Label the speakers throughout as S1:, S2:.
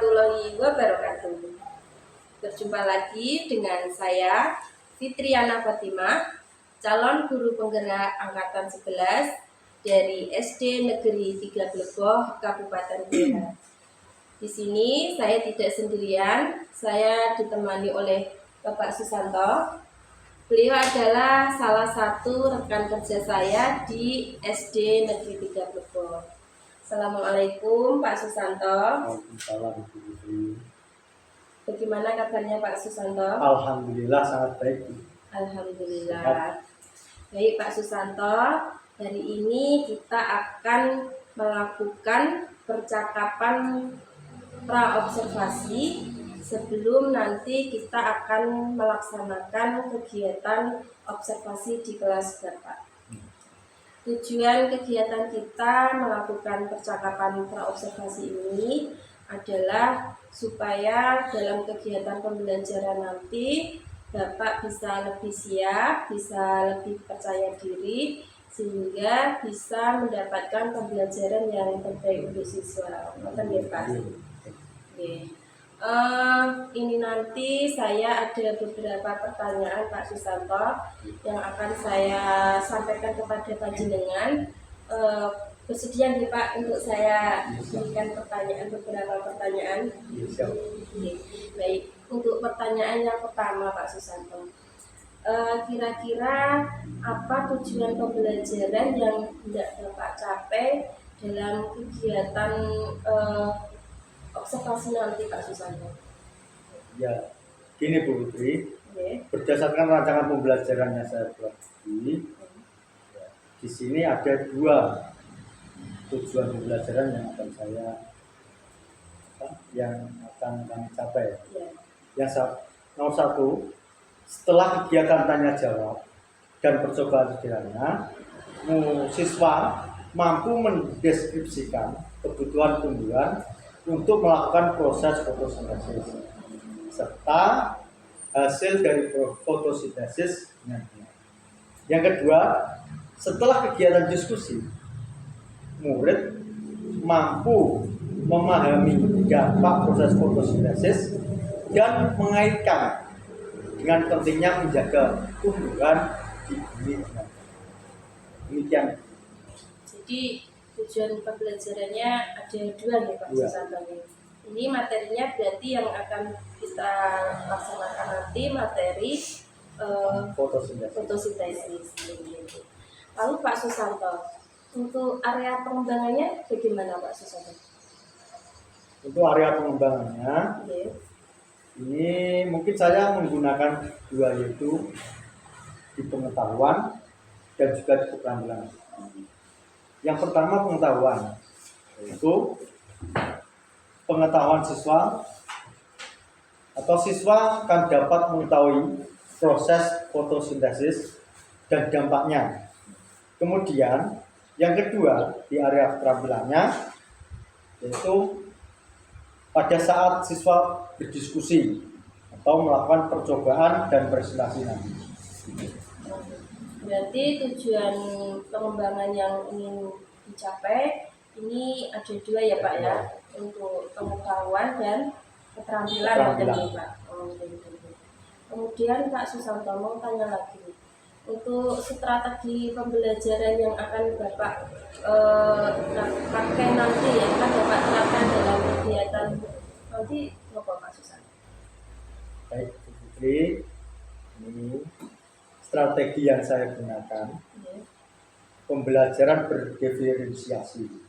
S1: warahmatullahi wabarakatuh. Berjumpa lagi dengan saya Fitriana Fatimah, calon guru penggerak angkatan 11 dari SD Negeri 3 Gleboh, Kabupaten Blora. Di sini saya tidak sendirian, saya ditemani oleh Bapak Susanto. Beliau adalah salah satu rekan kerja saya di SD Negeri 3 Gleboh. Assalamualaikum Pak Susanto.
S2: Waalaikumsalam Ibu Putri.
S1: Bagaimana kabarnya Pak Susanto?
S2: Alhamdulillah sangat baik.
S1: Alhamdulillah.
S2: Sehat.
S1: Baik Pak Susanto, hari ini kita akan melakukan percakapan praobservasi sebelum nanti kita akan melaksanakan kegiatan observasi di kelas Bapak. Tujuan kegiatan kita melakukan percakapan praobservasi ini adalah supaya dalam kegiatan pembelajaran nanti Bapak bisa lebih siap, bisa lebih percaya diri, sehingga bisa mendapatkan pembelajaran yang terbaik untuk siswa. Ngoten ya Pak? Oke. Ini nanti saya ada beberapa pertanyaan Pak Susanto yang akan saya sampaikan kepada panjenengan. Bersedia nih Pak untuk saya berikan beberapa pertanyaan? Oke. Baik, untuk pertanyaan yang pertama Pak Susanto, kira-kira apa tujuan pembelajaran yang hendak Bapak capai dalam kegiatan observasi nanti Pak Susanto?
S2: Ya, gini Bu Putri,
S1: Okay.
S2: berdasarkan rancangan pembelajaran yang saya buat di sini ada dua tujuan pembelajaran yang akan kami capai.
S1: Yeah.
S2: Nomor satu, setelah kegiatan tanya jawab dan percobaan sederhana, siswa mampu mendeskripsikan kebutuhan tumbuhan untuk melakukan proses fotosintesis serta hasil dari fotosintesis nantinya. Yang kedua, setelah kegiatan diskusi, murid mampu memahami dampak proses fotosintesis dan mengaitkan dengan pentingnya menjaga tumbuhan di bumi. Demikian.
S1: Jadi tujuan pembelajarannya ada dua nih Pak Susanto. Ini materinya berarti yang akan kita laksanakan nanti materi fotosintesis. Lalu Pak Susanto, untuk area pengembangannya bagaimana Pak Susanto?
S2: Untuk area pengembangannya, ini mungkin saya menggunakan dua, yaitu di pengetahuan dan juga di keterampilan. Yang pertama pengetahuan, yaitu pengetahuan siswa atau siswa akan dapat mengetahui proses fotosintesis dan dampaknya. Kemudian yang kedua di area keterampilannya, yaitu pada saat siswa berdiskusi atau melakukan percobaan dan presentasi nanti.
S1: Berarti tujuan pengembangan yang ingin dicapai ini ada dua ya Pak ya, untuk pengetahuan dan keterampilan. Pak. Kemudian Pak Susanto mau tanya lagi, untuk strategi pembelajaran yang akan Bapak pakai nanti, yang akan Bapak terapkan dalam kegiatan nanti, apa Pak Susanto?
S2: Baik Bu Putri, ini strategi yang saya gunakan. Pembelajaran berdiferensiasi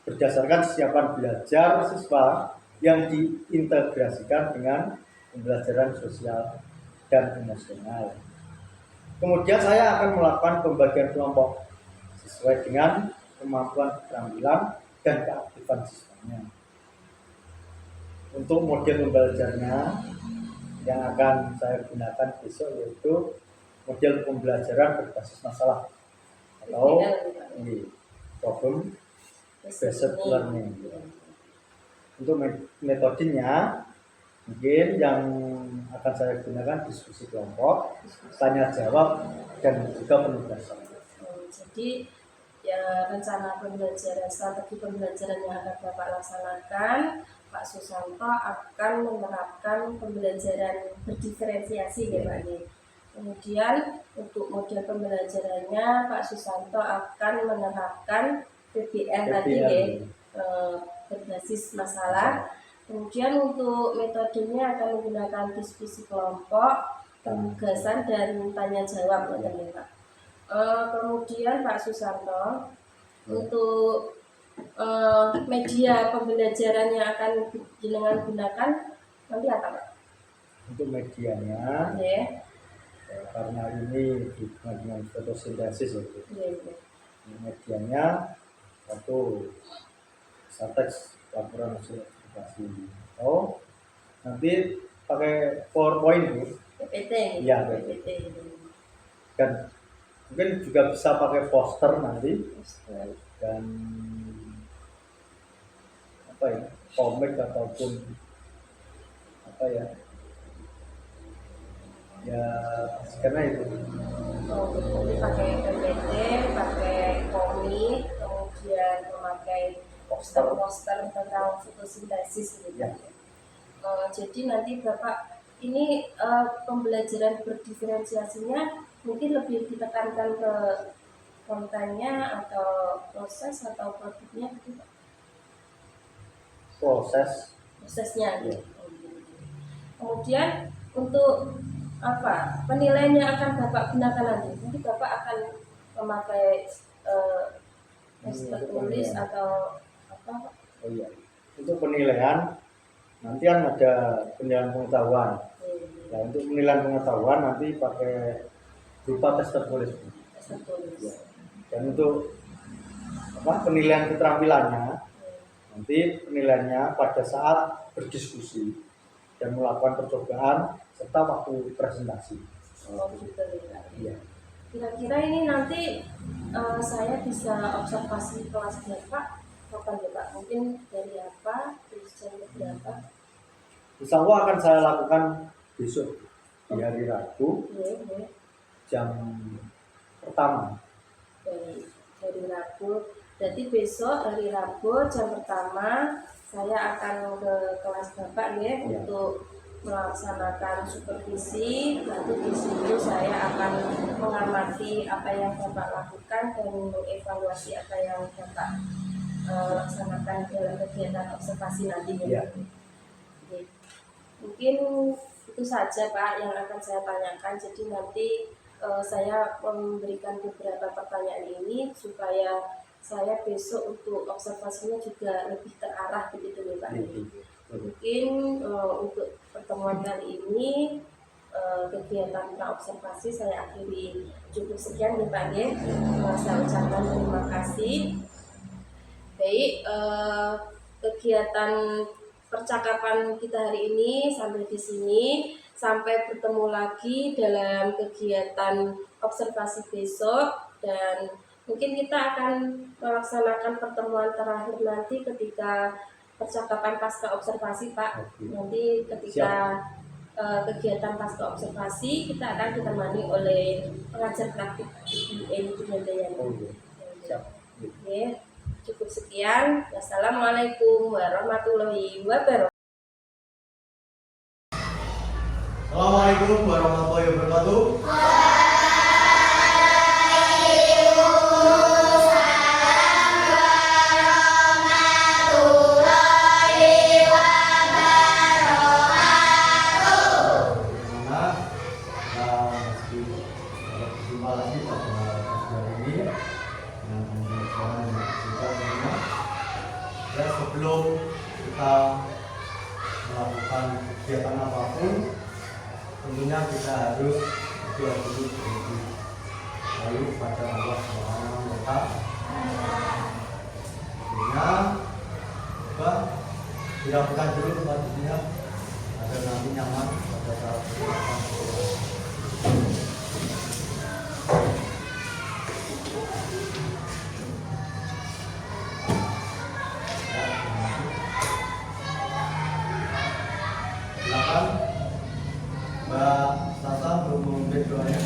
S2: berdasarkan kesiapan belajar siswa yang diintegrasikan dengan pembelajaran sosial dan emosional. Kemudian saya akan melakukan pembagian kelompok sesuai dengan kemampuan keterampilan dan keaktifan siswanya. Untuk model pembelajarannya yang akan saya gunakan besok yaitu model pembelajaran berbasis masalah atau problem based learning. Untuk metodenya mungkin yang akan saya gunakan diskusi kelompok, tanya jawab, dan juga penugasan.
S1: Jadi ya rencana pembelajaran, strategi pembelajaran yang akan Bapak laksanakan Pak Susanto akan menerapkan pembelajaran berdiferensiasi ya Pak ya. Kemudian untuk model pembelajarannya Pak Susanto akan menerapkan PBN tadi ya, berbasis masalah. Kemudian untuk metodenya akan menggunakan diskusi kelompok, penugasan dan tanya jawab Pak. Kemudian Pak Susanto untuk media pembelajaran yang akan jenengan gunakan nanti apa Pak?
S2: Untuk medianya, karena ini dengan fotosintesis itu. Medianya satu teks laporan hasil observasi. Nanti pakai PowerPoint Bu.
S1: PPT.
S2: Iya, PPT. Dan mungkin juga bisa pakai poster nanti. Dan apa ya, komik ataupun apa ya, karena itu
S1: Jadi pakai PPT, pakai komik, kemudian memakai poster tentang fotosintesis gitu ya. Jadi nanti Bapak ini pembelajaran berdiferensiasinya mungkin lebih ditekankan ke kontennya atau proses atau produknya gitu Pak? Prosesnya gitu. Kemudian untuk apa penilaiannya akan Bapak gunakan nanti? Nanti Bapak akan memakai tulis atau apa?
S2: Oh iya. Untuk penilaian nanti kan ada penilaian pengetahuan. Nah, untuk penilaian pengetahuan nanti pakai berupa tes tertulis. Ya. Dan untuk penilaian keterampilannya nanti penilaiannya pada saat berdiskusi dan melakukan percobaan serta waktu presentasi.
S1: Gitu ya.
S2: Iya.
S1: Kira-kira ini nanti saya bisa observasi kelas Bapak kapan ya Pak? Mungkin dari apa? Terus jam berapa?
S2: Insya Allah akan saya lakukan besok di hari Rabu jam pertama.
S1: Hari Rabu. Berarti besok hari Rabu jam pertama saya akan ke kelas Bapak ya untuk melaksanakan supervisi. Nanti di situ saya akan mengamati apa yang Bapak lakukan dan mengevaluasi apa yang Bapak laksanakan dalam kegiatan observasi nanti ya. Mungkin itu saja Pak yang akan saya tanyakan. Jadi nanti saya memberikan beberapa pertanyaan ini supaya saya besok untuk observasinya juga lebih terarah begitu ya Pak. Mungkin untuk pertemuan kali ini kegiatan praobservasi saya akhiri cukup sekian ya Pak ya. Saya ucapkan terima kasih. Baik, kegiatan percakapan kita hari ini sampai di sini. Sampai bertemu lagi dalam kegiatan observasi besok, dan mungkin kita akan melaksanakan pertemuan terakhir nanti ketika percakapan pasca observasi Pak. Nanti ketika kegiatan pasca observasi kita akan ditemani oleh pengajar praktik Ibu Hendayani. Oke. Cukup sekian. Wassalamualaikum warahmatullahi wabarakatuh.
S3: Assalamualaikum warahmatullahi wabarakatuh. Sebelum kita melakukan kegiatan apapun, tentunya kita harus berdoa dulu lalu pada Allah Subhanahu wa Ta'ala. Tentunya dilakukan dulu kepadanya agar nanti nyaman pada saat berdoa. Silakan Mbak Sasa untuk memimpin doanya.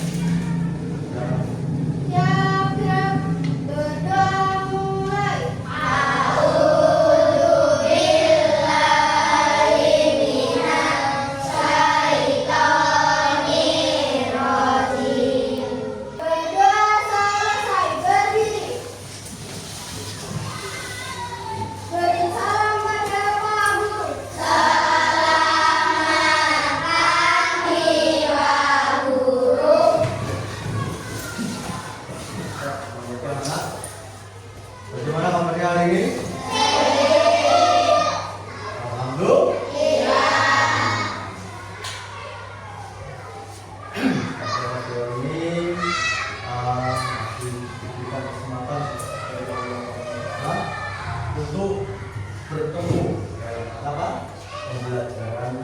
S4: Berdoa mulai. A'udzubillahi
S3: ini diberikan kesempatan untuk bertemu dalam apa? Pembelajaran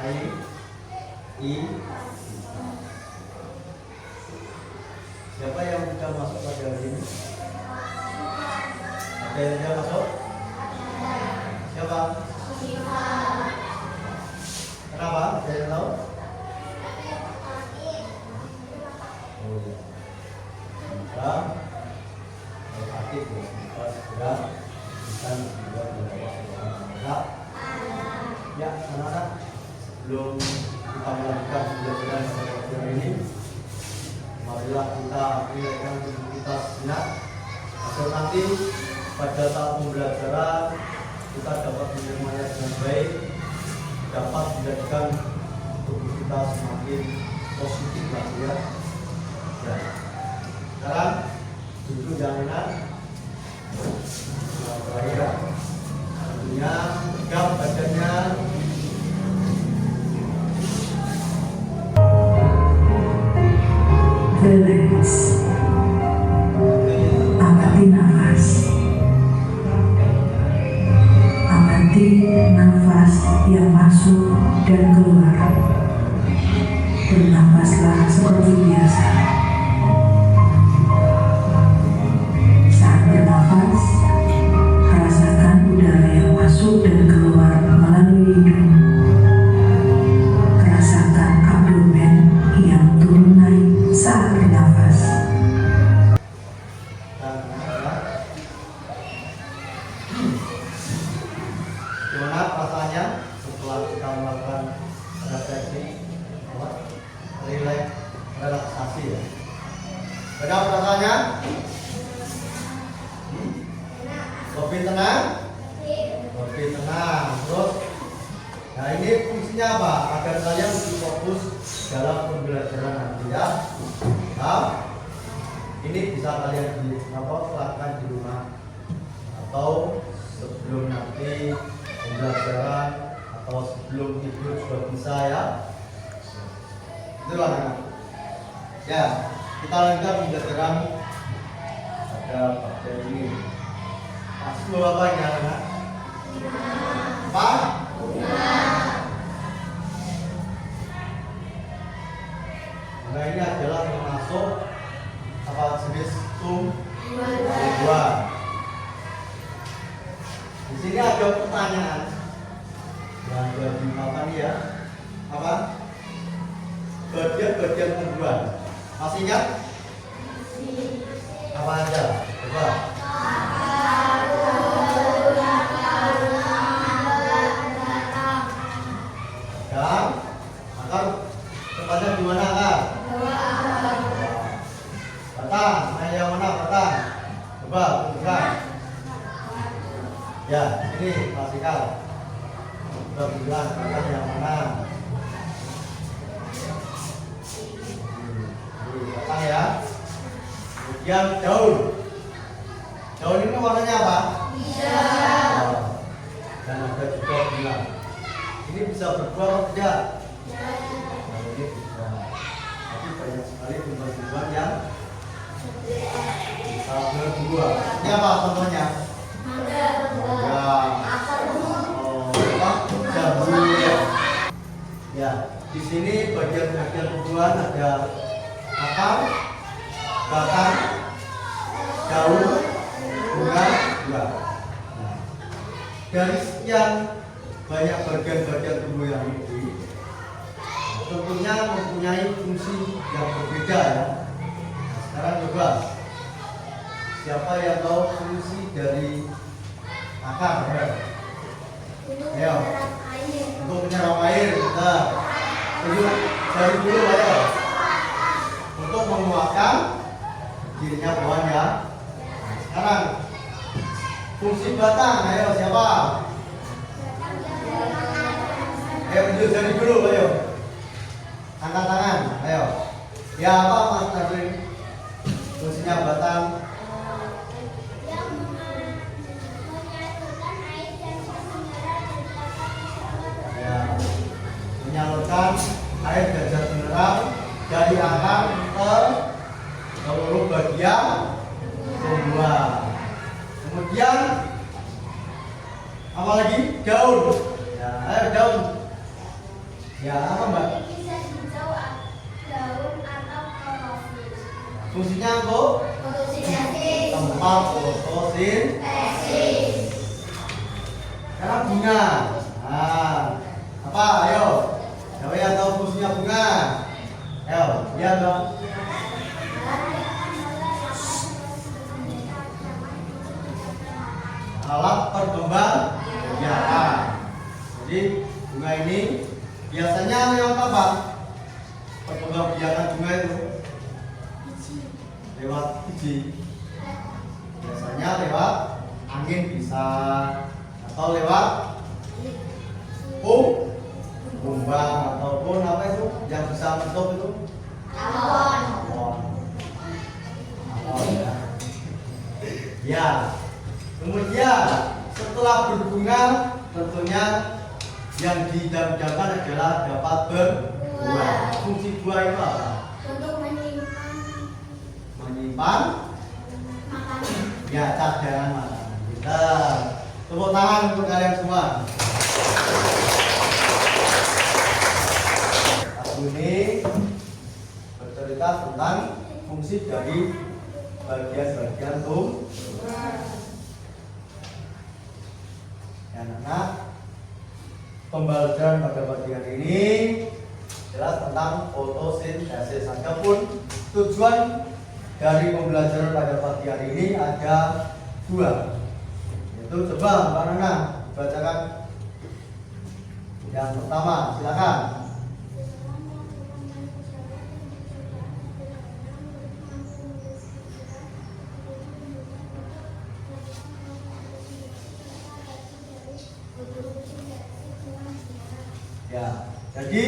S3: I. Siapa yang sudah masuk pada hari ini? Ada yang sudah masuk? Siapa? Kenapa? Ada yang tahu? Oh iya. Kita aktif kita segera kita juga berdoa. Ya, anak-anak, sebelum kita melanjutkan pembelajaran pada hari ini, marilah kita pilihkan tubuh kita sejenak agar nanti pada saat pembelajaran kita dapat menerimanya dengan baik, dapat menjadikan tubuh kita semakin positif lagi ya. Ya. Sekarang duduk jaminan yang terakhir tentunya tegap badannya.
S4: Relax, amati nafas, amati nafas yang masuk dan keluar. Bernafaslah seperti biasa. Saat bernafas, rasakan udara yang masuk dan keluar melalui hidung. Rasakan abdomen yang turun naik saat bernafas.
S3: Gimana perasaannya setelah kita melakukan refleksi, relaksasi ya? Beda perasaannya? Lebih tenang? Lebih tenang. Terus, nah ini fungsinya apa? Agar kalian lebih fokus dalam pembelajaran nanti ya. Nah, ini bisa kalian lakukan di rumah atau sebelum nanti pembelajaran atau sebelum tidur juga bisa ya. Itulah anak. Ya, kita lanjutkan pembelajaran pada bagian ini. Masih bawa apa ya anak? Apa? Nah ini adalah termasuk apa jenis tumbuhan. Di sini ada pertanyaan yang dimakan ya. Apa? Bagian-bagian tumbuhan. Masih ingat? Apa aja? Coba. Dan akar tempatnya di mana akar? Batang. Nah yang mana batang? Coba tunjukkan. Ya, ini Pak Sikal. Coba bilang batang yang mana? Batang ya. Kemudian daun. Daun ini warnanya apa? Hijau. Dan ada juga bilang. Ini bisa berbuah atau tidak? Nah, ini bisa. Tapi banyak sekali tumbuhan yang bisa berbuah. Ini apa contohnya? Ya. Jambu ya. Ya. Di sini bagian-bagian tumbuhan ada akar, batang, daun, bunga, buah. Nah, dari sekian banyak bagian-bagian tubuh yang ini tentunya mempunyai fungsi yang berbeda ya. Nah, sekarang coba siapa yang tahu fungsi dari akar ya? Ayo, untuk menyerap air kita dari dulu ayo untuk menguatkan dirinya pohon ya. Nah, sekarang fungsi batang, ayo siapa? Ayo tunjuk jari dulu, ayo. Angkat tangan, ayo. Ya apa Mas Nadrin? Fungsinya batang. Ya, menyalurkan air dan zat mineral Ya, apa Mbak?
S5: Bisa hijau, daun atau klorofil.
S3: Fungsinya untuk
S5: Fotosintesis.
S3: tempat fotosintesis. Sekarang bunga. Nah, apa? Ayo. Siapa yang tahu fungsinya bunga? Ayo, lihat dong. Alat perkembangbiakan. Jadi bunga ini biasanya lewat apa? Perkembangbiakan bunga itu lewat biji. Biasanya lewat angin bisa, atau lewat kumbang ataupun apa itu yang bisa menutup itu
S5: Tawon.
S3: tawon. Tawon, ya. Ya. Kemudian setelah berbunga tentunya yang didamkan adalah dapat berbuah. Fungsi buah itu apa?
S5: Untuk menyimpan
S3: Menyimpan
S5: makanan.
S3: ya cadangan makanan. Kita tepuk tangan untuk kalian semua. Lagu ini bercerita tentang fungsi dari bagian-bagian tumbuhan. Anak-anak, pembelajaran pada pagi hari ini jelas tentang fotosintesis. Adapun tujuan dari pembelajaran pada pagi hari ini ada dua, yaitu coba Mbak Nana bacakan yang pertama, silakan. Ya, jadi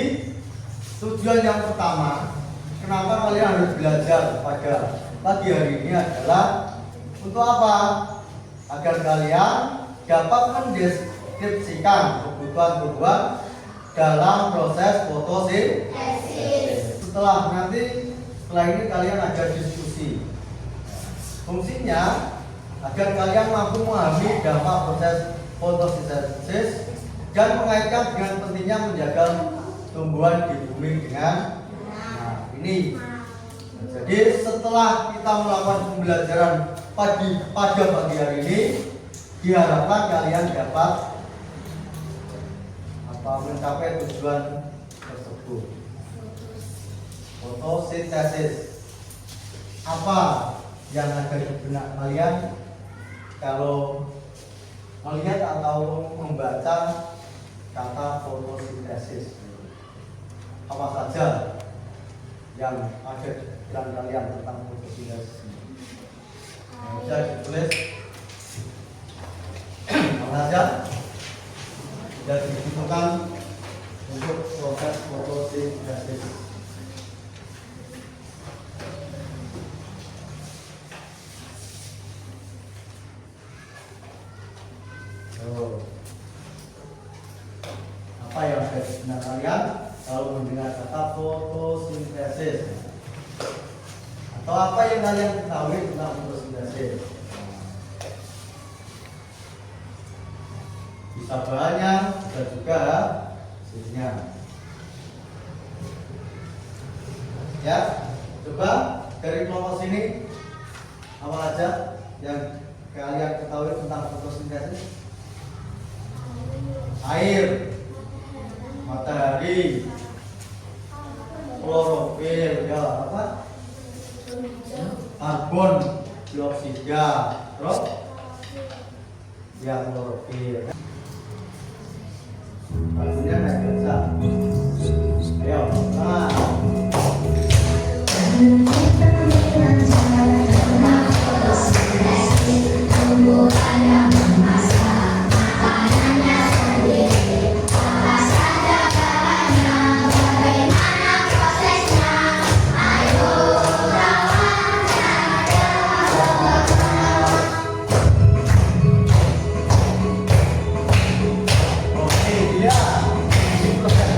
S3: tujuan yang pertama, kenapa kalian harus belajar pada pagi hari ini adalah untuk apa? Agar kalian dapat mendeskripsikan kebutuhan dalam proses fotosintesis. Setelah ini kalian ada diskusi. Fungsinya agar kalian mampu memahami dampak proses fotosintesis dan mengaitkan dengan pentingnya menjaga tumbuhan di bumi dengan ini. Jadi setelah kita melakukan pembelajaran pada pagi hari ini, diharapkan kalian dapat mencapai tujuan tersebut. Fotosintesis. Apa yang ada di benak kalian kalau melihat atau membaca kata fotosintesis? Apa saja yang ada di pikiran kalian tentang fotosintesis? Bisa ditulis apa saja yang dibutuhkan untuk proses fotosintesis. Apa yang ada di benak kalian kalau mendengar kata fotosintesis? Atau apa yang kalian ketahui tentang fotosintesis? Bisa banyak, bisa juga hasilnya. Ya, coba dari kelompok sini apa aja yang kalian ketahui tentang fotosintesis? Air, matahari, klorofil, ya apa? Karbon dioksida, terus ya klorofil. Hasilnya naik biasa. Ayo, nah. Oke, dia. Ini proses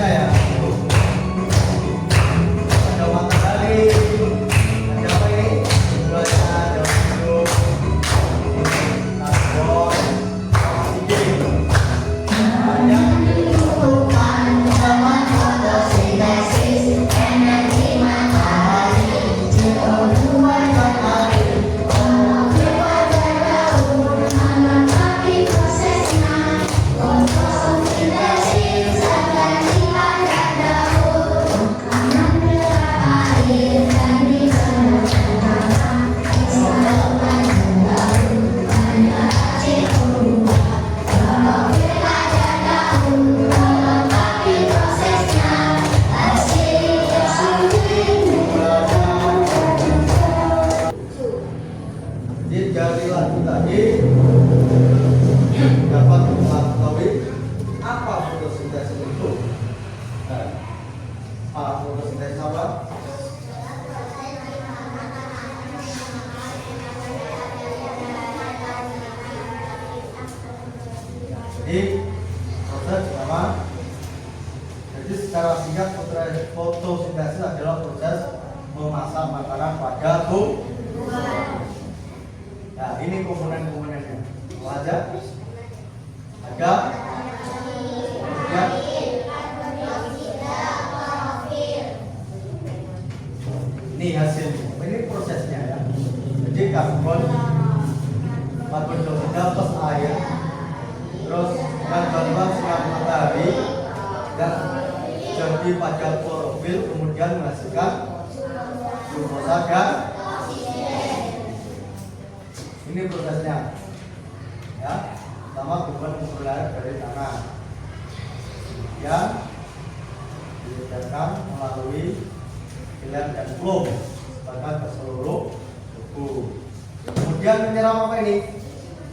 S3: Fotosintesis apa? Jadi proses pertama, jadi secara singkat fotosintesis adalah proses memasak makanan pada tumbuhan. Nah, ini komponen-komponennya. Apa aja? Ada kemudian ini hasilnya. Ini prosesnya ya. Jadi karbon dioksida plus air, terus bantuan sinar matahari dan jadi pada klorofil, kemudian menghasilkan glukosa dan ini prosesnya ya. Pertama kumpulan air dari tanah, kemudian diedarkan melalui pilar dan flow bahkan ke seluruh tubuh. Kemudian menyerap apa ini?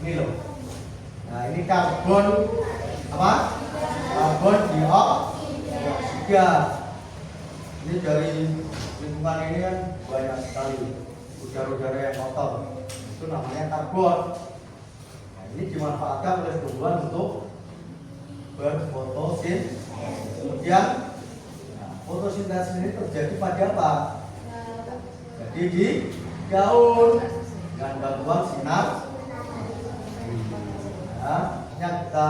S3: Ini loh. Nah, ini karbon apa? Karbon dioksida. Ini dari lingkungan ini kan banyak sekali udara-udara yang kotor. Itu namanya karbon. Nah, ini dimanfaatkan oleh tumbuhan untuk berfotosintesis. Kemudian fotosintesis ini terjadi pada apa? Jadi di daun dengan bantuan sinar. Nah, yang kita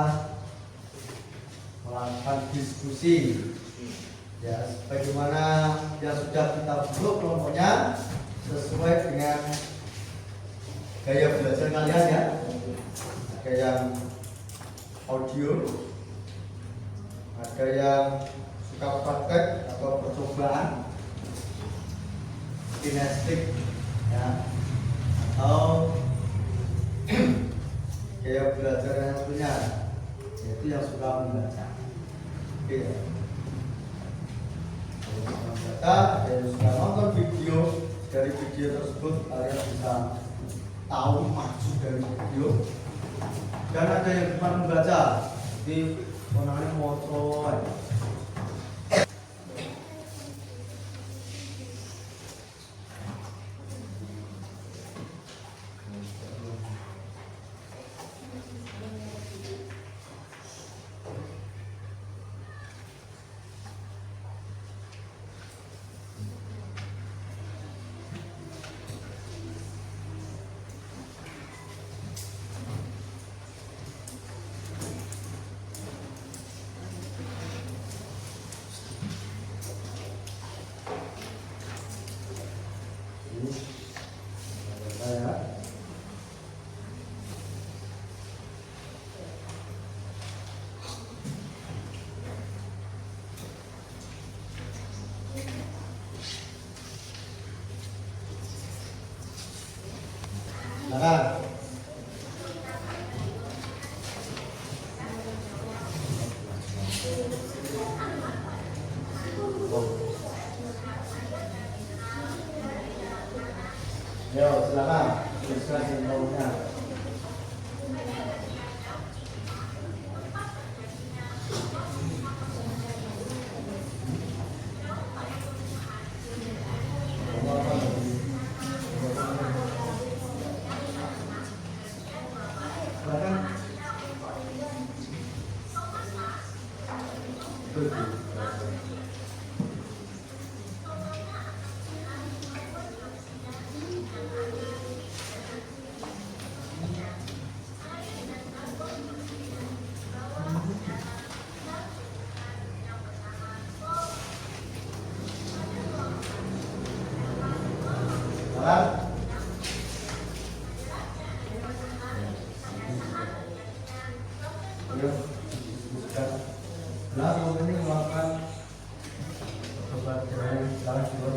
S3: melakukan diskusi ya, bagaimana yang sudah kita bentuk kelompoknya sesuai dengan gaya belajar kalian ya. Ada yang audio, ada yang suka praktek atau percobaan, kinestik ya, atau gaya belajar yang satunya yaitu yang suka membaca. Oke ya. Yang suka membaca, yang suka nonton video, dari video tersebut kalian bisa tahu maksud dari video. Dan ada yang cuma membaca, jadi konangannya motor. Silakan. Yo, silakan. Tuliskan simbolnya. Ini melakukan percobaan sekarang juga.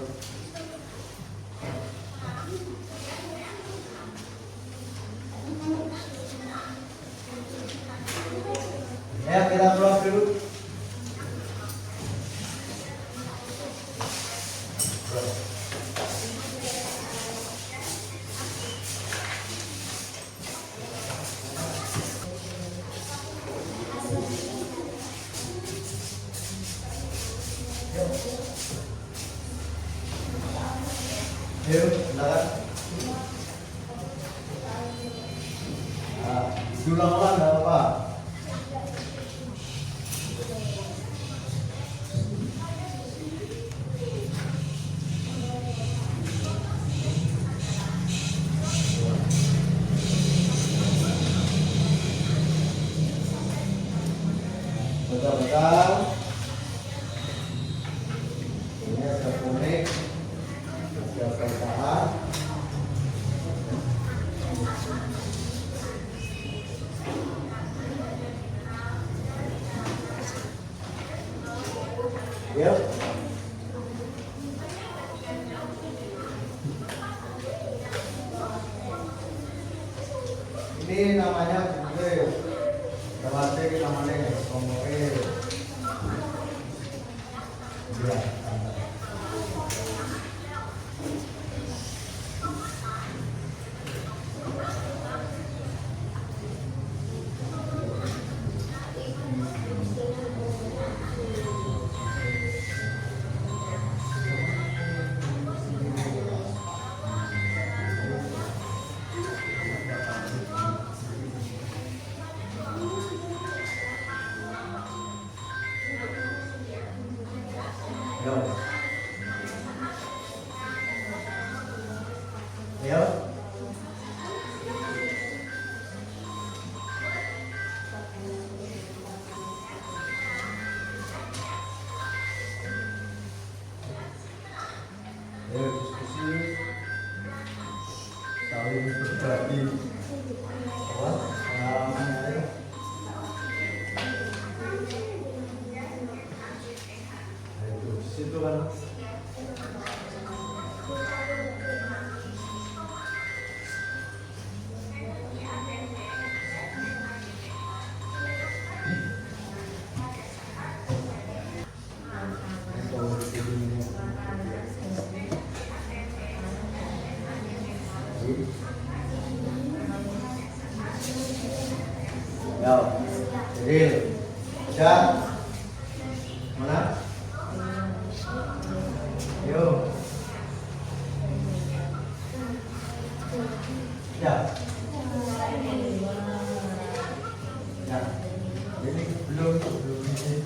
S3: Ya, kita keluar dulu. Ayo, silakan. Nah, diulang-ulang nggak apa-apa. Betul-betul. Ini ada kuning, ada pertahan. Yuk. Ini namanya jumlah. Terasa ini namanya kompoe. Ya. Yo. Yo. Ayo diskusi, saling berbagi pengalaman. Ayo di situ kan. Yo, Ril, Jah, mana? Yo, ya, ya, ini belum ini.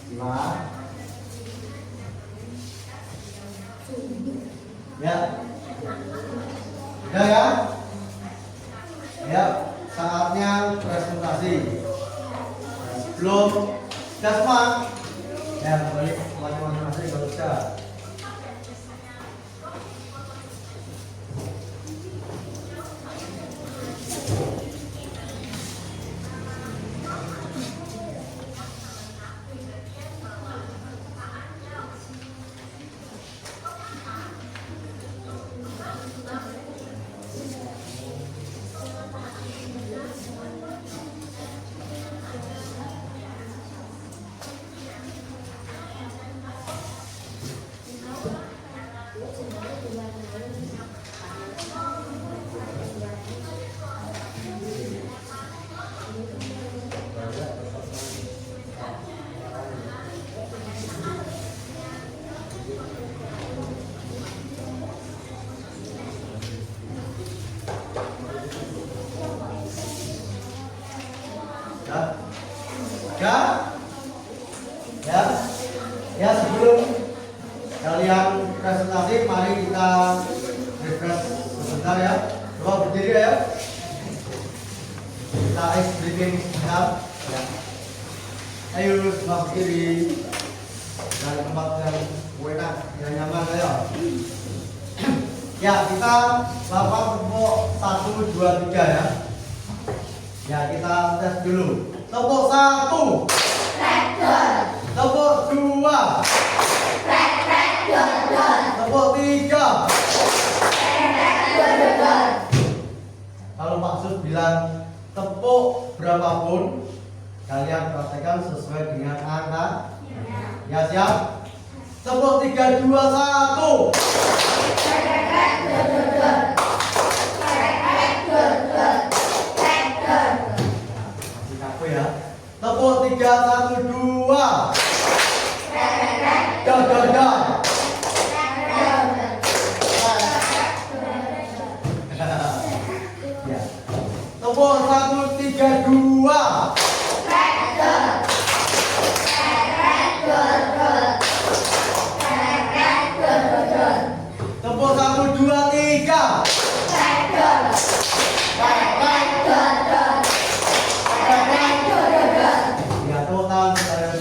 S3: Lima. Ya. Udah ya? Ya, saatnya presentasi. Sebelum sudah semua. Ya, kembali masing-masing kalau bisa. Ya, ya, ya sebelum kalian presentasi, mari kita refresh sebentar ya. Coba berdiri ya. Kita ice breathing sebentar. Ya. Ayo semua berdiri dari tempat yang enak, yang nyaman ya. Ya, kita lakukan kelompok 1, 2, 3 ya. Ya, kita tes dulu. Tepuk 1. Tepuk 2. Tepuk 3. Kalau maksud bilang tepuk berapapun, kalian praktekkan sesuai dengan angka. Ya siap? Tepuk 3, 2, 1. Masih kaku ya. Tepuk 3, 1, 2. Dor, dor, dor. Ya. Tepuk 1, 3, 2. Tepuk 1, 2, 3. Ya, tepuk tangan saya.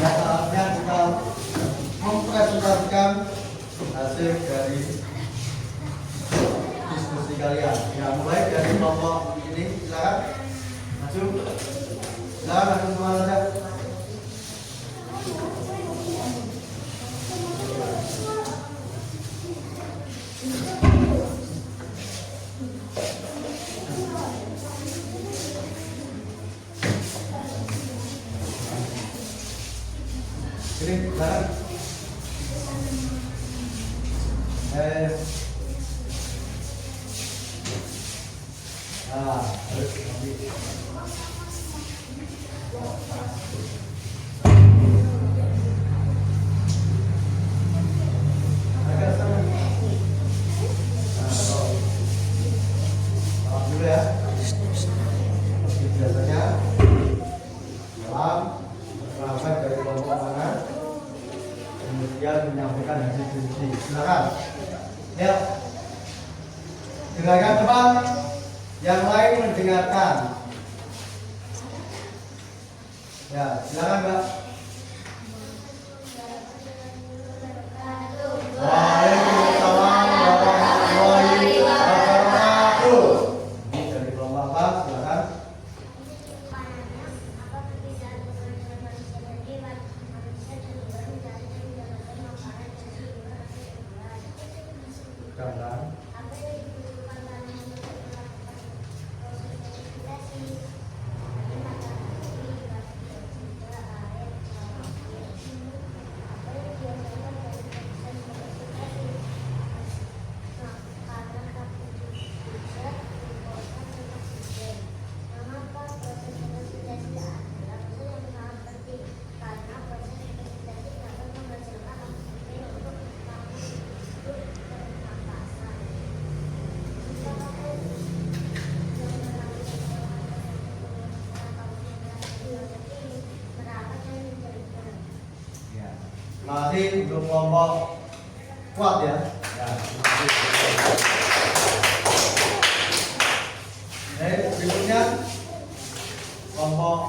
S3: Ya, saatnya kita mempresentasikan hasil dari diskusi kalian. Ya, mulai dari kelompok ini, silakan maju. Silakan maju semua saja. Sini, silakan. Terus nanti. Agak sama. Dulu ya. Seperti biasanya dalam berangkat dari kelompok mana, kemudian menyampaikan hasil diskusi. Silakan. Ya. Dengarkan depan, yang lain mendengarkan. Ya, silakan Mbak. Waalaikumsalam warahmatullahi wabarakatuh. Ini dari kelompok apa? Silakan. Gambar. Terima kasih untuk kelompok kuat ya. Ya, terima kasih. Baik, berikutnya kelompok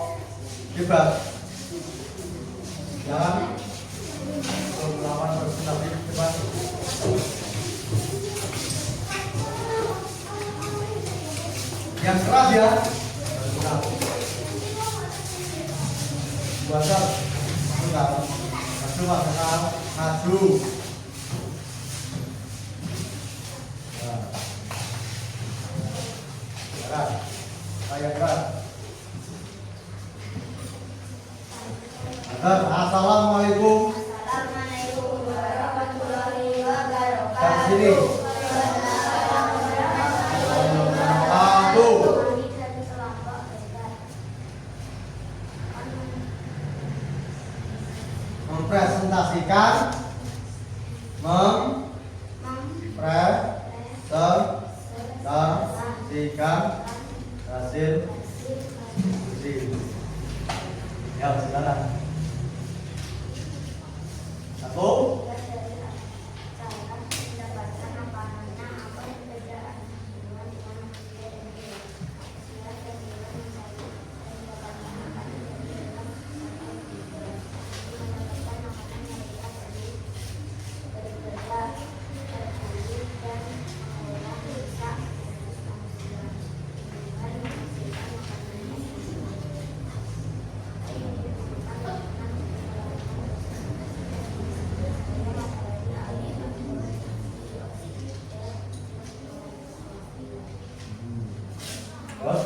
S3: bebas. Jangan untuk melawan presentasi depan. Yang keras ya. Buatkan. Bentar. Maju, maju. Keras, kayak keras. Assalamualaikum.
S5: Assalamualaikum warahmatullahi wabarakatuh.
S3: Dari sini. Satu. Mempresentasikan, mempresentasikan hasil diskusi. Ya, silakan. Satu. Terus?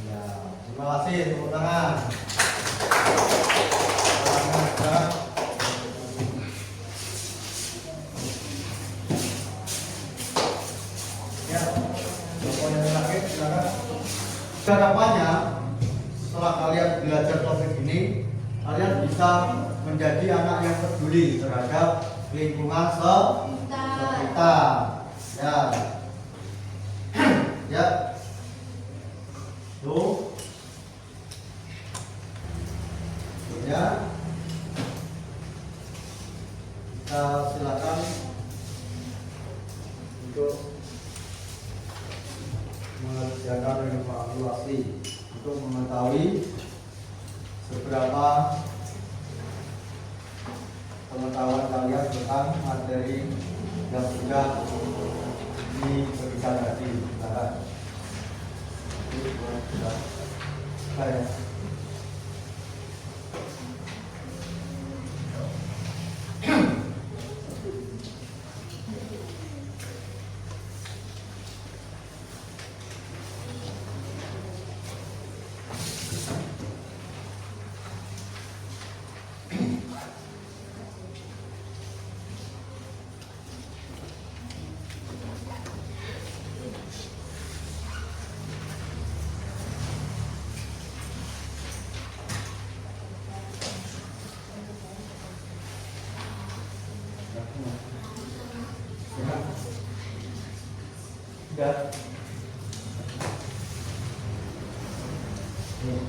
S3: Ya, terima kasih, tepuk tangan. Ya, bapak yang terakhir silakan. Harapannya setelah kalian belajar topik ini, kalian bisa menjadi anak yang peduli terhadap lingkungan sekitar. Ya, ya. Tuh. Ya. Kita silakan untuk mengerjakan evaluasi untuk mengetahui seberapa pengetahuan kalian tentang materi yang sudah diberikan tadi. Silakan. Saya. Sudah. Nih.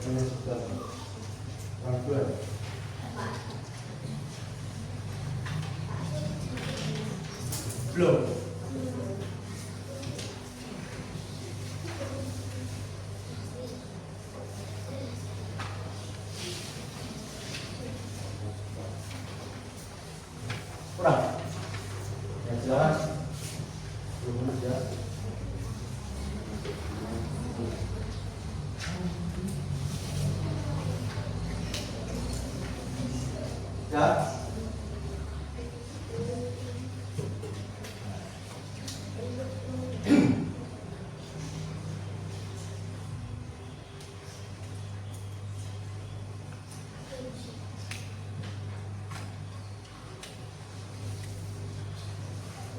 S3: Ini sudah. Pelan-pelan. Belum. Kurang. Yang jelas belum aja. Ya.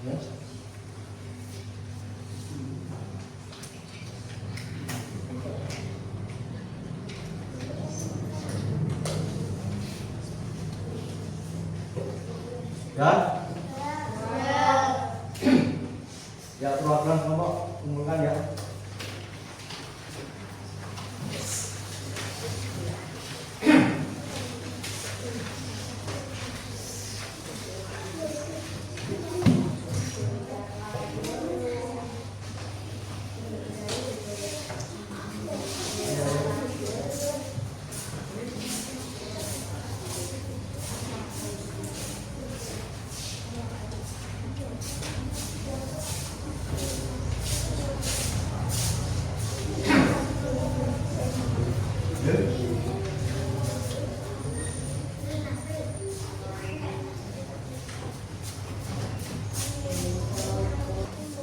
S3: Ya. Ya. Ya, perwakilan kelompok kumpulkan ya.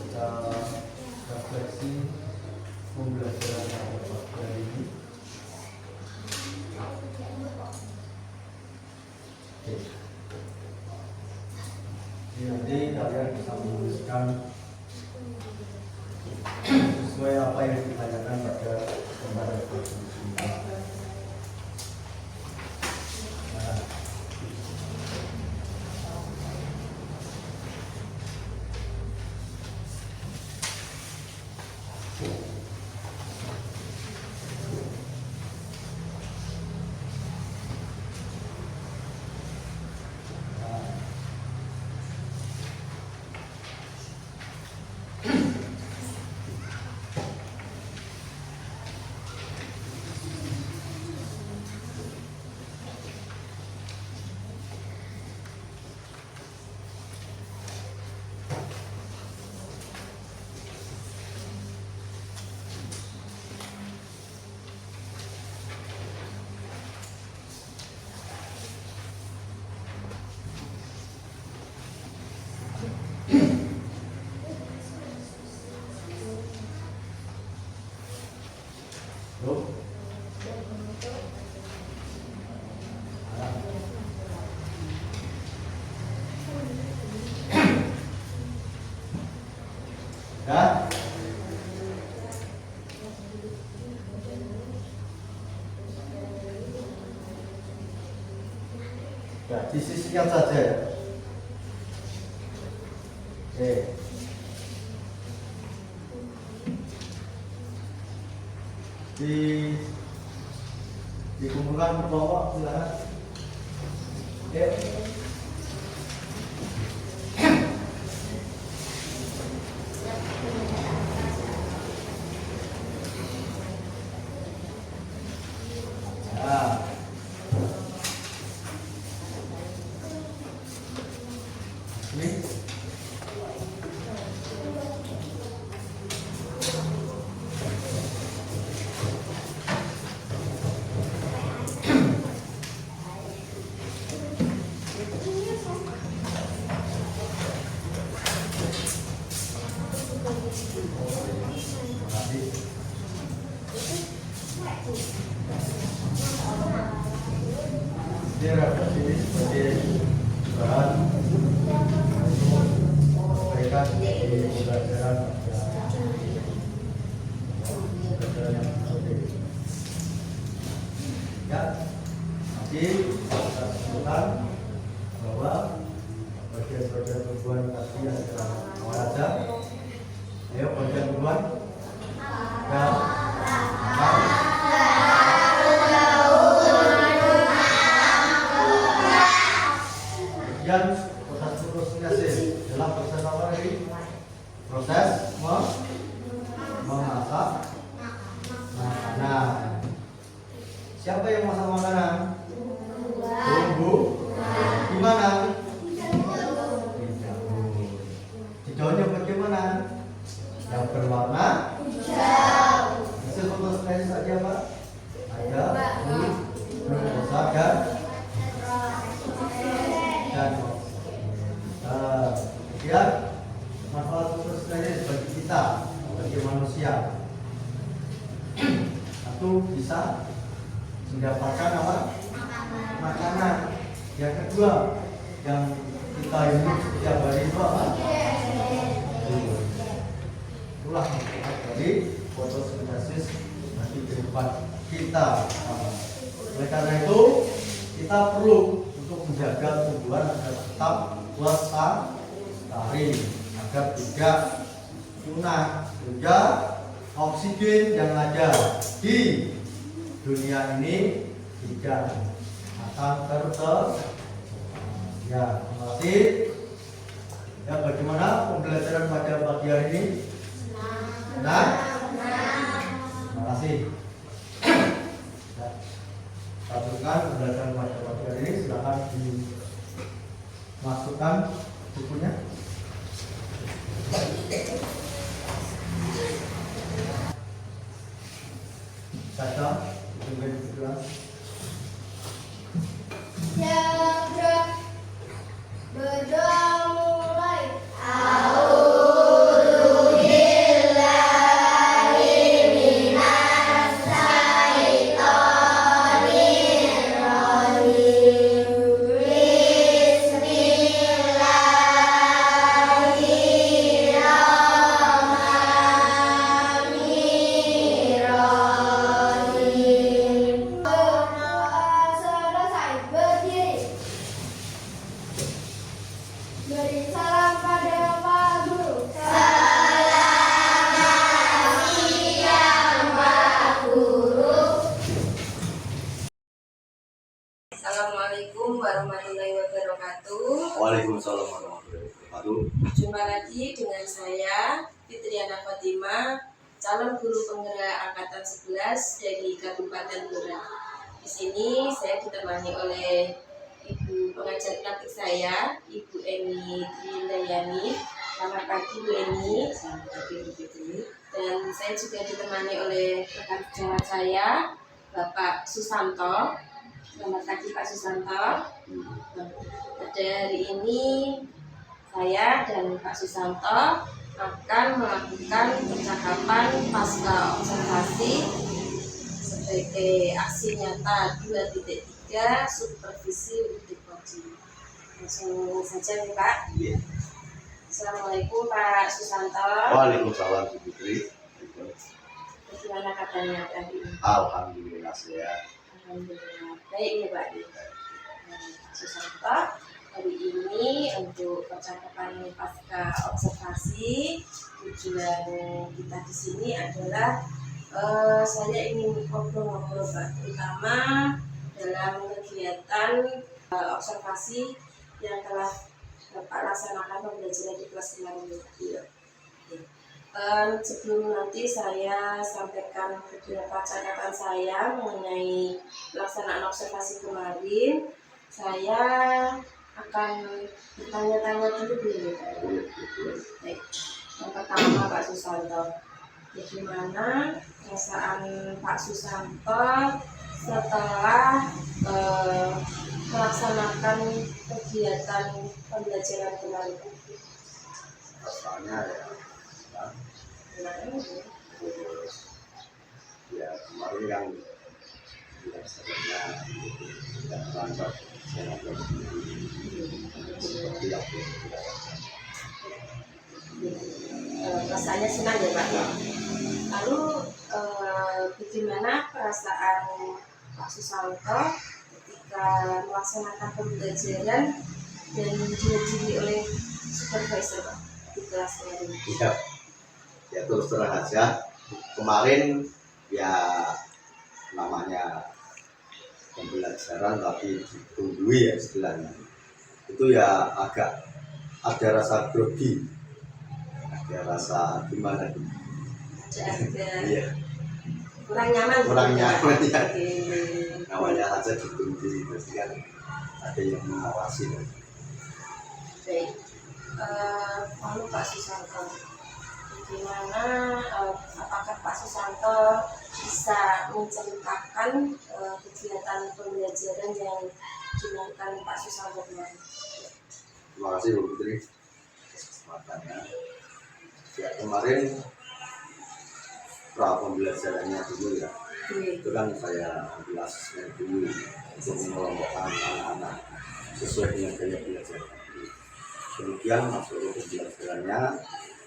S3: Kita refleksi pembelajaran yang pada hari ini. Oke. Jadi nanti kalian bisa menuliskan sesuai apa yang ditanyakan pada lembar refleksi. Ya, disisihkan saja ya. Oke. Di dikumpulkan kelompok silakan. Oke. Ya. Ini kasih. Ini referensi sebagai bahan mereka di pelajaran yang berbeda. Ya, nanti kita sebutkan bahwa bagian-bagian tujuan tadi adalah olahraga. Ayo bagian tujuan. Ya. Kemudian proses proses dalam proses apa ini? Proses memasak makanan. Siapa yang masak makanan? Tunggu. Gimana? Di daunnya bagaimana? Yang berwarna hijau. Hasil fotosintesis saja Pak? Ada glukosa dan kemudian manfaat fotosintesis bagi kita, bagi manusia. Satu, bisa mendapatkan apa? Makanan. Yang kedua, yang kita hidup setiap hari itu apa? Itulah manfaat dari fotosintesis bagi kehidupan kita. Oleh karena itu, kita perlu untuk menjaga tumbuhan agar tetap lestari, agar tidak punah, sehingga oksigen yang ada di dunia ini tidak akan terus. Ya, terima kasih. Ya, bagaimana pembelajaran pada pagi hari ini? Senang? Terima kasih. Ya, lanjutkan pembelajaran pada pagi hari ini. Silakan dimasukkan bukunya. Saja, tungguin kedua.
S5: Berdoa mulai. Selesai berdiri. Beri salam pada Pak Guru. Selamat siang Pak Guru.
S1: Assalamualaikum warahmatullahi wabarakatuh.
S3: Waalaikumsalam warahmatullahi wabarakatuh.
S1: Jumpa lagi dengan saya Fitriana Fatima, calon guru penggerak angkatan 11 dari Kabupaten Blora. Di sini saya ditemani oleh Ibu pengajar praktik saya, Ibu Eni Trindayani. Selamat pagi Bu Eni. Selamat pagi Bu Fitri. Dan saya juga ditemani oleh rekan sejawat saya, Bapak Susanto. Selamat pagi Pak Susanto. Pada hari ini saya dan Pak Susanto akan melakukan percakapan pasca observasi sebagai aksi nyata 2.3 supervisi untuk coaching. Langsung saja nih Pak.
S3: Iya.
S1: Assalamualaikum Pak Susanto.
S3: Waalaikumsalam Bu Fitri.
S1: Bagaimana kabarnya tadi?
S3: Alhamdulillah sehat.
S1: Alhamdulillah. Baik ya Pak. Susanto. Hari ini untuk percakapan pasca observasi, tujuan kita di sini adalah saya ingin ngobrol-ngobrol terutama dalam kegiatan observasi yang telah Bapak laksanakan pembelajaran di kelas kemarin. Sebelum nanti saya sampaikan beberapa catatan saya mengenai pelaksanaan observasi kemarin, saya akan bertanya-tanya dulu nih. Baik. Yang pertama Pak Susanto, bagaimana perasaan Pak Susanto setelah melaksanakan kegiatan pembelajaran kemarin?
S3: Rasanya ya kemarin yang biasanya tidak lancar saya seperti apa
S1: Rasanya senang ya Pak. Lalu bagaimana perasaan Pak Susanto ketika melaksanakan pembelajaran dan dihadiri oleh supervisor Pak di kelas ini?
S3: ya terus terang aja kemarin ya namanya pembelajaran tapi ditunggui ya istilahnya itu ya agak ada rasa grogi, ada rasa gimana gitu. Iya.
S1: Kurang nyaman
S3: ya
S1: Oke.
S3: namanya aja ditunggui berarti kan ada yang mengawasi kan.
S1: Baik. Lalu Pak Susanto, bagaimana apakah Pak Susanto bisa menceritakan kegiatan pembelajaran yang dilakukan Pak Susanto kemarin?
S3: Terima kasih Bu Putri atas kesempatannya. Ya kemarin pra pembelajarannya dulu ya, itu kan saya ambil asesmen dulu untuk mengelompokkan anak-anak sesuai dengan gaya belajar. Kemudian masuk ke pembelajarannya,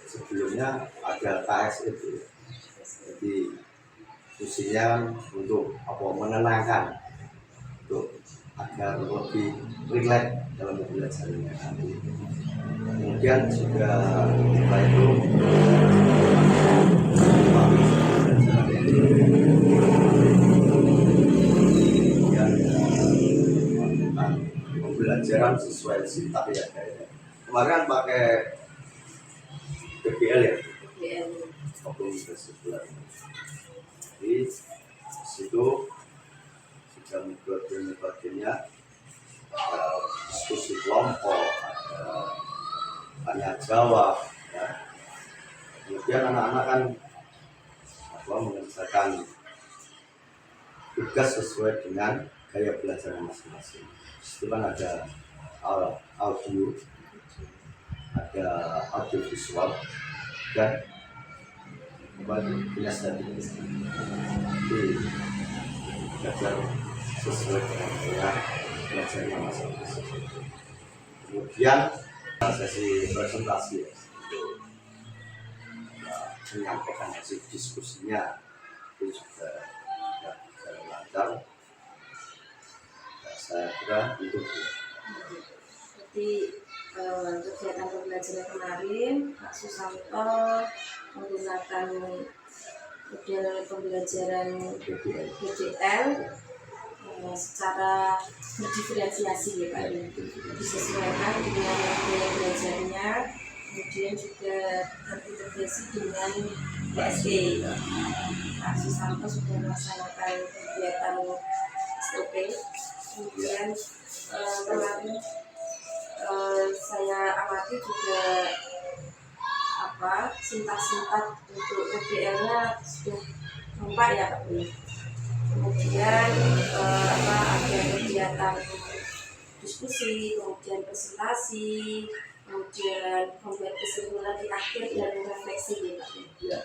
S3: sebelumnya ada KSE itu, jadi fungsinya untuk menenangkan, untuk agar lebih rileks dalam pembelajarannya nanti. Kemudian juga setelah itu kemudian melakukan pembelajaran sesuai sintak ya kayaknya. Kemarin pakai PBL ya, komunitas sebelah. Jadi situ sudah membuat bagiannya diskusi kelompok, ada tanya jawab, ya. Kemudian anak-anak kan mengerjakan tugas sesuai dengan gaya belajar masing-masing. Itu kan ada audio, ada audio visual dan kinestetik. Jadi belajar sesuai dengan belajarnya masing-masing. Kemudian sesi presentasi ya, menyampaikan hasil diskusinya itu juga lancar. Saya kira itu.
S1: Jadi kegiatan pembelajaran kemarin Pak Susanto menggunakan model pembelajaran PBL secara berdiferensiasi ya Pak, disesuaikan dengan gaya belajarnya, kemudian juga terintegrasi dengan PSE. Pak Susanto sudah melaksanakan kegiatan SOP, kemudian kemarin saya amati juga sintak-sintak untuk PBL-nya sudah nampak ya Pak. Kemudian ada kegiatan diskusi, kemudian presentasi, kemudian membuat kesimpulan di akhir dan refleksi ya Pak.
S3: Ya.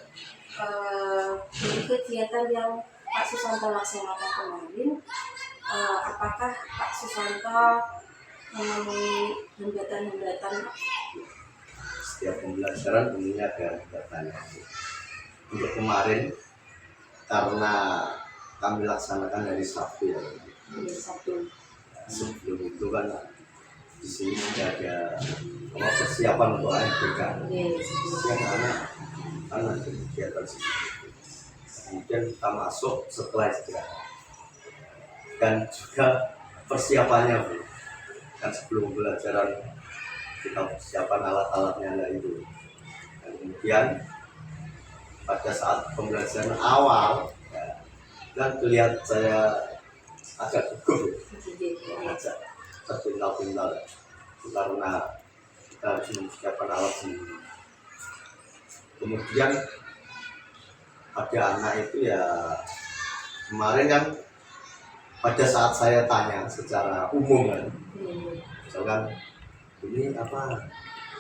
S1: Dari kegiatan yang Pak Susanto laksanakan kemarin, apakah Pak Susanto menemui hambatan-hambatan?
S3: Setiap pembelajaran tentunya ada hambatannya. Untuk kemarin karena kami laksanakan dari Sabtu ya.
S1: Sabtu.
S3: sebelum itu kan di sini tidak ada persiapan untuk AMBK. Kemudian anak kegiatan sedikit. Kemudian kita masuk setelah istirahat. Dan juga persiapannya, Bu. Kan sebelum pembelajaran kita persiapan alat-alatnya lah itu. Dan kemudian pada saat pembelajaran awal, ya, kan terlihat saya agak gugup, agak terpintal-pintal, karena kita harus mempersiapkan alat sendiri. Kemudian ada anak itu ya kemarin kan pada saat saya tanya secara umum kan, misalkan ini apa,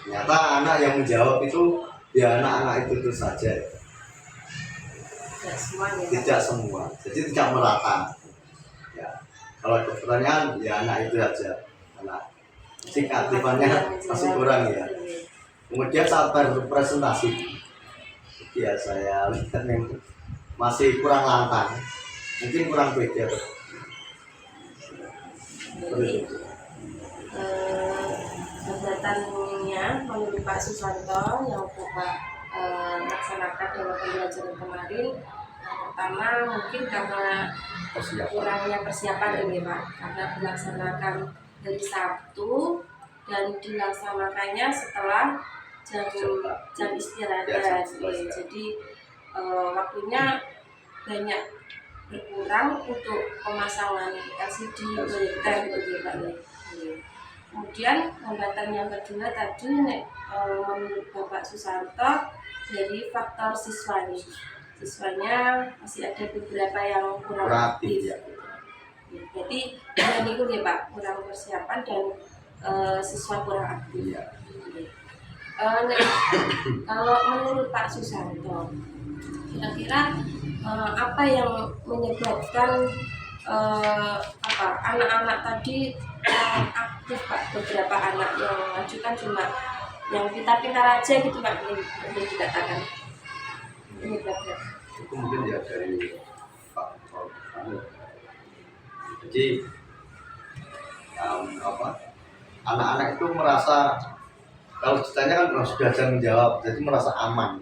S3: ternyata anak yang menjawab itu ya anak-anak itu saja, tidak semua, jadi tidak merata. Ya, kalau ada pertanyaan ya anak itu aja, anak keaktifannya masih kurang ya. Kemudian saat presentasi, ya saya lihat yang masih kurang lantang, mungkin kurang beda.
S1: Jadi hambatannya menurut Pak Susanto yang Bapak laksanakan dalam pembelajaran kemarin, yang pertama mungkin karena kurangnya persiapan ini Pak, karena dilaksanakan dari Sabtu dan dilaksanakannya setelah jam istirahat. Jadi waktunya banyak berkurang untuk pemasangan LCD proyektor gitu Pak. Kemudian hambatan yang kedua tadi menurut Bapak Susanto dari faktor siswanya masih ada beberapa yang kurang aktif. Jadi ini ya Pak, kurang persiapan dan siswa kurang aktif. Kalau menurut Pak Susanto, kira-kira apa yang menyebabkan anak-anak tadi aktif Pak? Beberapa anak yang mengajukan cuma yang pintar-pintar aja gitu Pak, ini dikatakan penyebabnya.
S3: Itu mungkin ya dari faktor jadi anak-anak itu merasa kalau ditanya kan sudah bisa menjawab, jadi merasa aman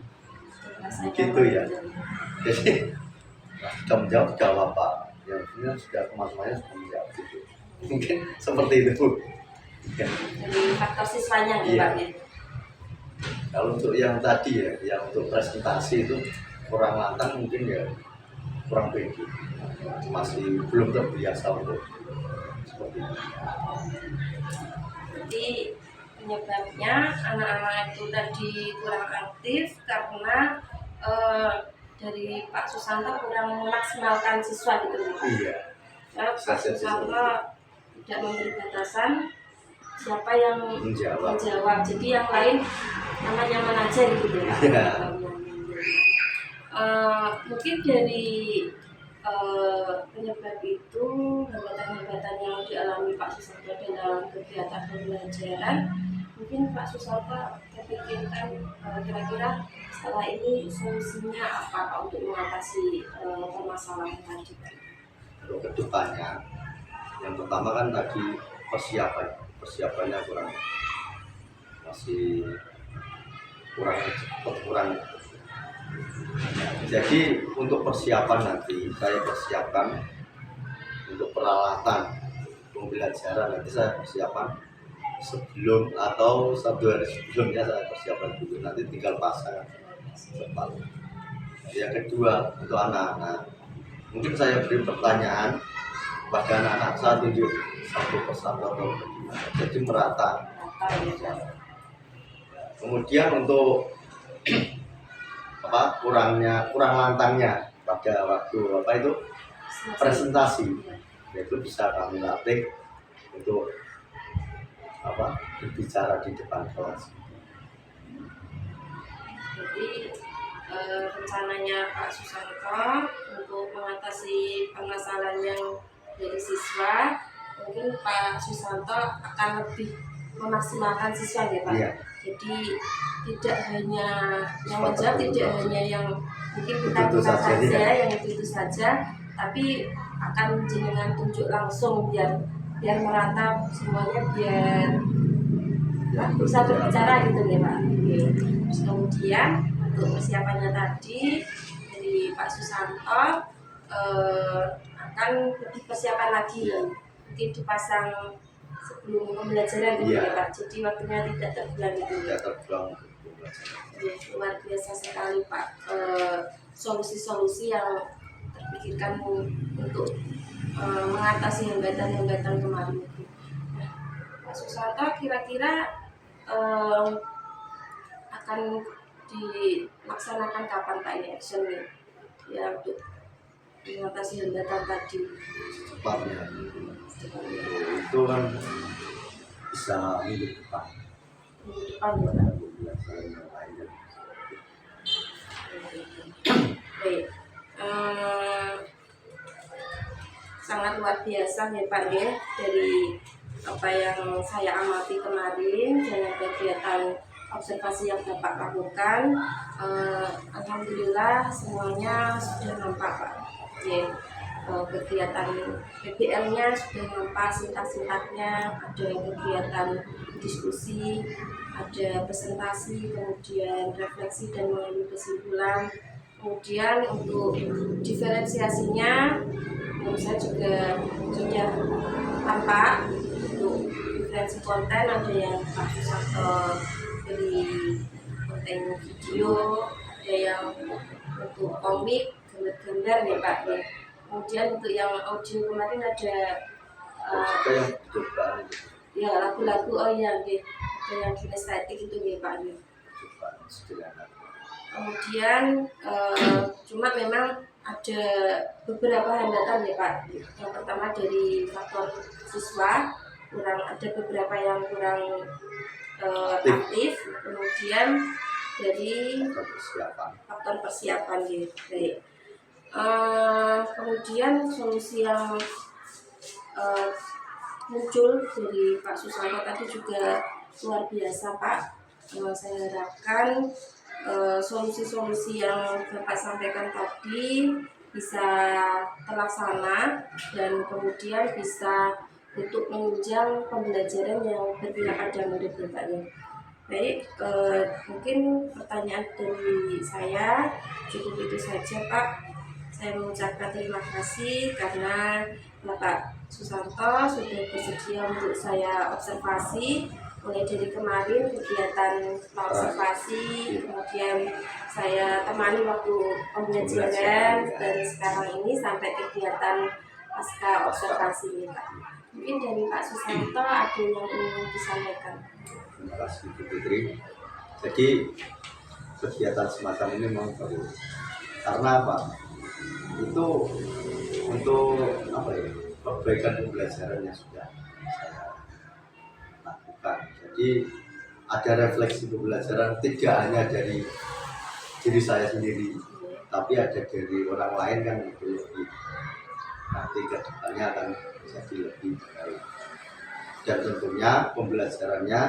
S3: gitu ya. Jadi sudah menjawab apa yang sudah kemasukannya sudah menjawab gitu. Mungkin seperti itu.
S1: Dari faktor siswanya ya Pak ya.
S3: Kalau untuk yang tadi ya, yang untuk presentasi itu kurang lantang, mungkin ya kurang pede, masih belum terbiasa untuk seperti itu.
S1: Jadi penyebabnya anak-anak itu tadi kurang aktif karena dari Pak Susanto kurang memaksimalkan siswa gitu.
S3: Iya.
S1: Pak Susanto tidak memberi batasan siapa yang menjawab. Jadi yang lain nyaman-nyaman aja gitu ya.
S3: Iya.
S1: Mungkin dari penyebab itu hambatan-hambatan yang dialami Pak Susanto dalam kegiatan pembelajaran, mungkin Pak Susanto terpikirkan kira-kira setelah ini solusinya apa Pak untuk mengatasi permasalahan tadi?
S3: Untuk kedepannya, yang pertama kan tadi persiapannya masih kurang. Jadi untuk persiapan nanti saya persiapkan untuk peralatan pembelajaran, nanti saya persiapan sebelum atau 1 hari sebelumnya saya persiapan dulu, nanti tinggal pasang cepat. Yang kedua untuk anak-anak, mungkin saya beri pertanyaan pada anak-anak, saya tunjuk satu persatu atau bagaimana, jadi merata. Kemudian untuk kurang lantangnya pada waktu itu presentasi, itu bisa kami latih untuk berbicara di depan kelas.
S1: Jadi rencananya Pak Susanto untuk mengatasi permasalahan yang dari siswa, mungkin Pak Susanto akan lebih memaksimalkan siswa ya Pak.
S3: Iya.
S1: Jadi tidak hanya yang menjawab, tidak hanya yang mungkin kita
S3: Itu
S1: saja
S3: saja,
S1: yang itu saja, tapi akan jenengan tunjuk langsung biar biar merata semuanya, biar bisa berbicara gitu ya Pak. Oke. Terus kemudian untuk persiapannya tadi dari Pak Susanto akan lebih persiapan lagi, mungkin dipasang sebelum pembelajaran gitu ya Pak. Jadi waktunya tidak terbuang gitu ya.
S3: Tidak terbuang.
S1: Ya, luar biasa sekali Pak, solusi-solusi yang terpikirkan untuk mengatasi hambatan-hambatan kemarin itu. Nah, Pak Susanto kira-kira akan dilaksanakan kapan Pak ini actionnya ya untuk mengatasi hambatan tadi?
S3: Cepatnya. Itu kan bisa minggu depan.
S1: Minggu depan ya Pak. Baik. Sangat luar biasa ya Pak ya, dari apa yang saya amati kemarin dengan kegiatan observasi yang Bapak lakukan. Alhamdulillah semuanya sudah nampak Pak ya. Kegiatan PBL-nya sudah nampak sintak-sintaknya, ada kegiatan diskusi, ada presentasi, kemudian refleksi dan mengambil kesimpulan. Kemudian untuk diferensiasinya menurut saya juga sudah tampak. Untuk diferensi konten ada yang Pak Susanto beri konten video, ada yang untuk komik, gambar-gambar ya Pak ya. Kemudian untuk yang audio kemarin ada
S3: yang percobaan
S1: ya lagu-lagu, oh iya ada yang kinestetik itu ya Pak ya. Kemudian cuma memang ada beberapa hambatan ya Pak. Yang pertama dari faktor siswa, ada beberapa yang kurang aktif. Kemudian dari faktor persiapan ya. Baik. Kemudian solusi yang muncul dari Pak Susanto tadi juga luar biasa Pak. Saya harapkan solusi-solusi yang Bapak sampaikan tadi bisa terlaksana dan kemudian bisa untuk menunjang pembelajaran yang berpihak pada murid Bapak ya. Baik, mungkin pertanyaan dari saya cukup itu saja Pak. Saya mengucapkan terima kasih karena Bapak Susanto sudah bersedia untuk saya observasi mulai dari kemarin kegiatan observasi, kemudian saya temani waktu pembelajaran, dan sekarang ini sampai kegiatan pasca observasi ini Pak. Mungkin dari Pak Susanto ada yang ingin disampaikan.
S3: Terima kasih Bu Fitri. Jadi kegiatan semacam ini memang baru. Karena apa? Itu untuk apa ya? Perbaikan pembelajarannya sudah saya lakukan. Jadi ada refleksi pembelajaran tidak hanya dari diri saya sendiri, tapi ada dari orang lain kan itu lebih. Nanti kedepannya akan jadi lebih baik. Dan tentunya pembelajarannya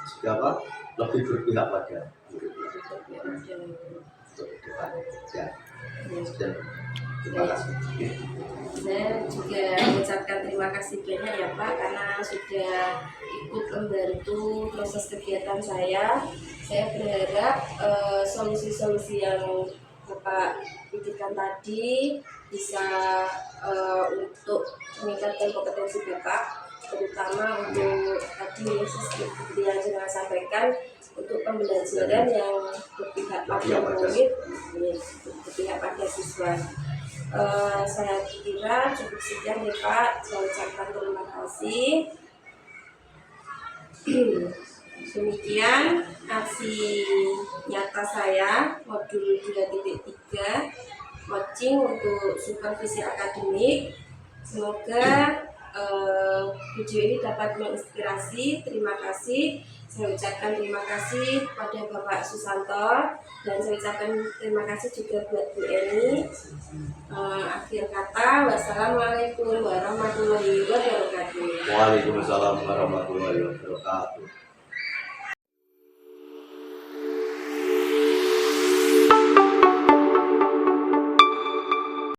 S3: juga apa? Lebih berpihak pada murid-murid untuk depan. Ya. Dan terima kasih.
S1: Saya juga mengucapkan terima kasih banyak ya Pak karena sudah ikut membantu proses kegiatan saya. Saya berharap solusi-solusi yang Bapak pikirkan tadi bisa untuk meningkatkan kompetensi Bapak, terutama untuk tadi seperti yang saya sampaikan, untuk pembelajaran yang berpihak pada murid, berpihak pada siswa. Saya kira cukup sekian ya Pak. Saya ucapkan terima kasih. Demikian aksi nyata saya modul 2.3 coaching untuk supervisi akademik. Semoga video ini dapat menginspirasi. Terima kasih. Saya ucapkan terima kasih kepada Bapak Susanto dan saya ucapkan terima kasih juga buat Bu Eni. Akhir kata, wassalamualaikum warahmatullahi wabarakatuh.
S3: Waalaikumsalam warahmatullahi wabarakatuh.